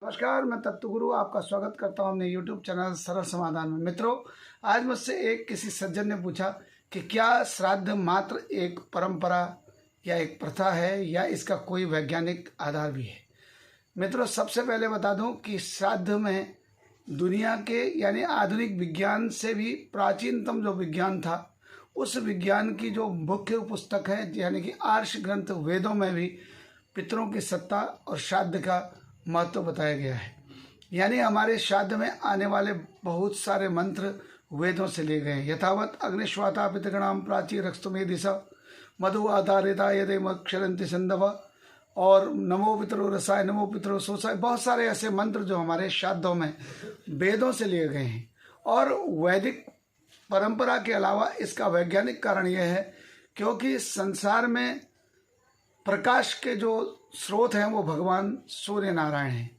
नमस्कार, मैं तत्वगुरु आपका स्वागत करता हूं अपने YouTube चैनल सरल समाधान में। मित्रों, आज मुझसे किसी सज्जन ने पूछा कि क्या श्राद्ध मात्र एक परंपरा या एक प्रथा है या इसका कोई वैज्ञानिक आधार भी है। मित्रों, सबसे पहले बता दूं कि श्राद्ध में दुनिया के यानी आधुनिक विज्ञान से भी प्राचीनतम जो विज्ञान था, उस विज्ञान की जो मुख्य पुस्तक है यानी कि आर्ष ग्रंथ वेदों में भी पितरों की सत्ता और श्राद्ध का महत्व बताया गया है। यानी हमारे श्राद्ध में आने वाले बहुत सारे मंत्र वेदों से लिए गए हैं। यथावत अग्निश्वाता पितृगणाम प्राची रक्षुमे दिशा मधु आधारिता यदे मक्षरंति संधव और नमो पितरो रसाय नमो पितरो सोसाय, बहुत सारे ऐसे मंत्र जो हमारे श्राद्धों में वेदों से लिए गए हैं। और वैदिक परंपरा के अलावा इसका वैज्ञानिक कारण यह है क्योंकि संसार में प्रकाश के जो स्रोत हैं वो भगवान सूर्य नारायण हैं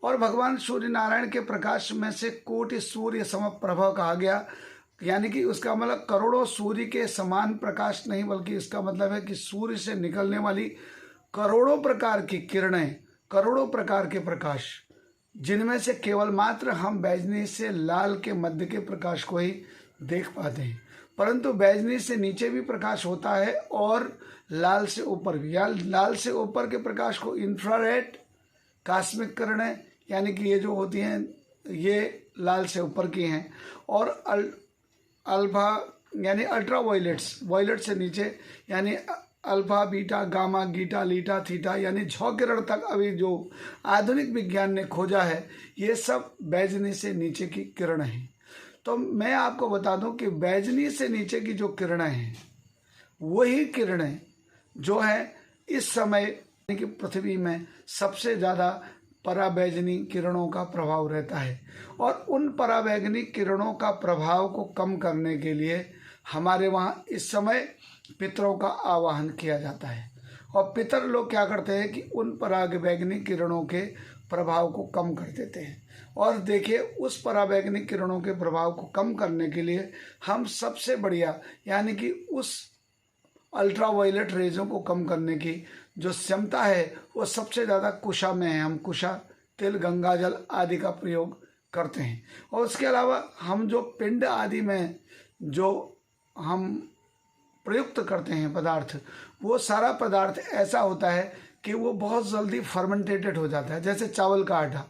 और भगवान सूर्य नारायण के प्रकाश में से कोटि सूर्य सम प्रभा कहा गया। यानी कि उसका मतलब करोड़ों सूर्य के समान प्रकाश नहीं, बल्कि इसका मतलब है कि सूर्य से निकलने वाली करोड़ों प्रकार की किरणें, करोड़ों प्रकार के प्रकाश, जिनमें से केवल मात्र हम बैजनी से लाल के मध्य के प्रकाश को ही देख पाते हैं। परंतु बैजनी से नीचे भी प्रकाश होता है और लाल से ऊपर भी, या लाल से ऊपर के प्रकाश को इंफ्रारेड कॉस्मिक किरणें यानी कि ये जो होती हैं ये लाल से ऊपर की हैं, और अल्फा यानी अल्ट्रा वायलेट्स, वायलेट से नीचे यानी अल्फा बीटा गामा गीटा लीटा थीटा यानी झौ किरण तक अभी जो आधुनिक विज्ञान ने खोजा है, ये सब बैजनी से नीचे की किरणें हैं। तो मैं आपको बता दूं कि बैजनी से नीचे की जो किरणें हैं वही किरणें जो है इस समय कि पृथ्वी में सबसे ज़्यादा पराबैंगनी किरणों का प्रभाव रहता है। और उन पराबैंगनी किरणों का प्रभाव को कम करने के लिए हमारे वहाँ इस समय पितरों का आवाहन किया जाता है। और पितर लोग क्या करते हैं कि उन पराबैंगनी किरणों के प्रभाव को कम कर देते हैं। और देखिए, उस पराबैंगनी किरणों के प्रभाव को कम करने के लिए हम सबसे बढ़िया यानी कि उस अल्ट्रा वायलेट रेजों को कम करने की जो क्षमता है वो सबसे ज़्यादा कुशा में है। हम कुशा, तिल, गंगा जल आदि का प्रयोग करते हैं। और उसके अलावा हम जो पिंड आदि में जो हम प्रयुक्त करते हैं पदार्थ, वो सारा पदार्थ ऐसा होता है कि वो बहुत जल्दी फर्मेंटेटेड हो जाता है। जैसे चावल का आटा,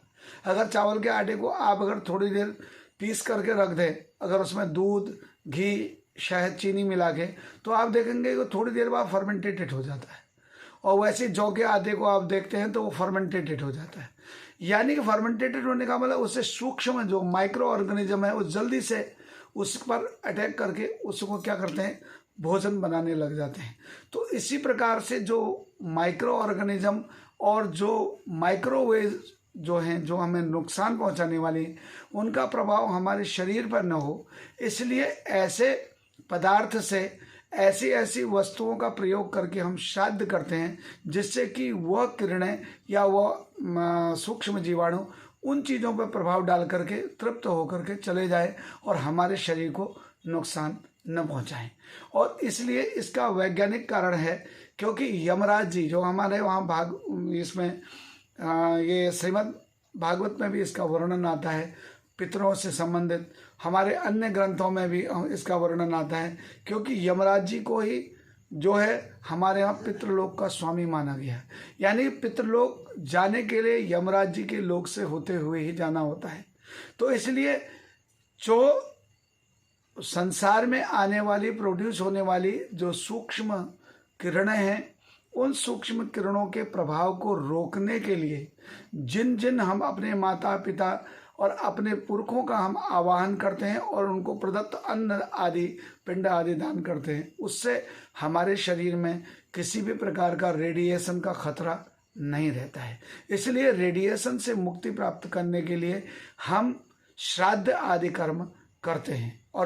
अगर चावल के आटे को आप अगर थोड़ी देर पीस करके रख दें, अगर उसमें दूध, घी, शहद, चीनी मिला के, तो आप देखेंगे कि थोड़ी देर बाद फर्मेंटेटेड हो जाता है। और वैसे जौ के आटे को आप देखते हैं तो वो फर्मेंटेटेड हो जाता है। यानी कि फर्मेंटेटेड होने का मतलब उससे सूक्ष्म जो माइक्रो ऑर्गेनिज्म है वो जल्दी से उस पर अटैक करके उसको क्या करते हैं, भोजन बनाने लग जाते हैं। तो इसी प्रकार से जो माइक्रो ऑर्गेनिज्म और जो माइक्रोवेव जो हैं, जो हमें नुकसान पहुंचाने वाली, उनका प्रभाव हमारे शरीर पर न हो, इसलिए ऐसे पदार्थ से ऐसी ऐसी वस्तुओं का प्रयोग करके हम श्राद्ध करते हैं जिससे कि वह किरणें या वह सूक्ष्म जीवाणु उन चीज़ों पर प्रभाव डाल करके तृप्त होकर के चले जाए और हमारे शरीर को नुकसान न पहुंचाएं। और इसलिए इसका वैज्ञानिक कारण है क्योंकि यमराज जी जो हमारे वहाँ इसमें ये श्रीमद् भागवत में भी इसका वर्णन आता है, पितरों से संबंधित हमारे अन्य ग्रंथों में भी इसका वर्णन आता है, क्योंकि यमराज जी को ही जो है हमारे यहाँ पितृलोक का स्वामी माना गया है। यानी पितृलोक जाने के लिए यमराज जी के लोक से होते हुए ही जाना होता है। तो इसलिए जो संसार में आने वाली, प्रोड्यूस होने वाली जो सूक्ष्म किरणें हैं, उन सूक्ष्म किरणों के प्रभाव को रोकने के लिए जिन जिन हम अपने माता पिता और अपने पुरखों का हम आवाहन करते हैं और उनको प्रदत्त अन्न आदि, पिंड आदि दान करते हैं, उससे हमारे शरीर में किसी भी प्रकार का रेडिएशन का खतरा नहीं रहता है। इसलिए रेडिएशन से मुक्ति प्राप्त करने के लिए हम श्राद्ध आदि कर्म करते हैं। और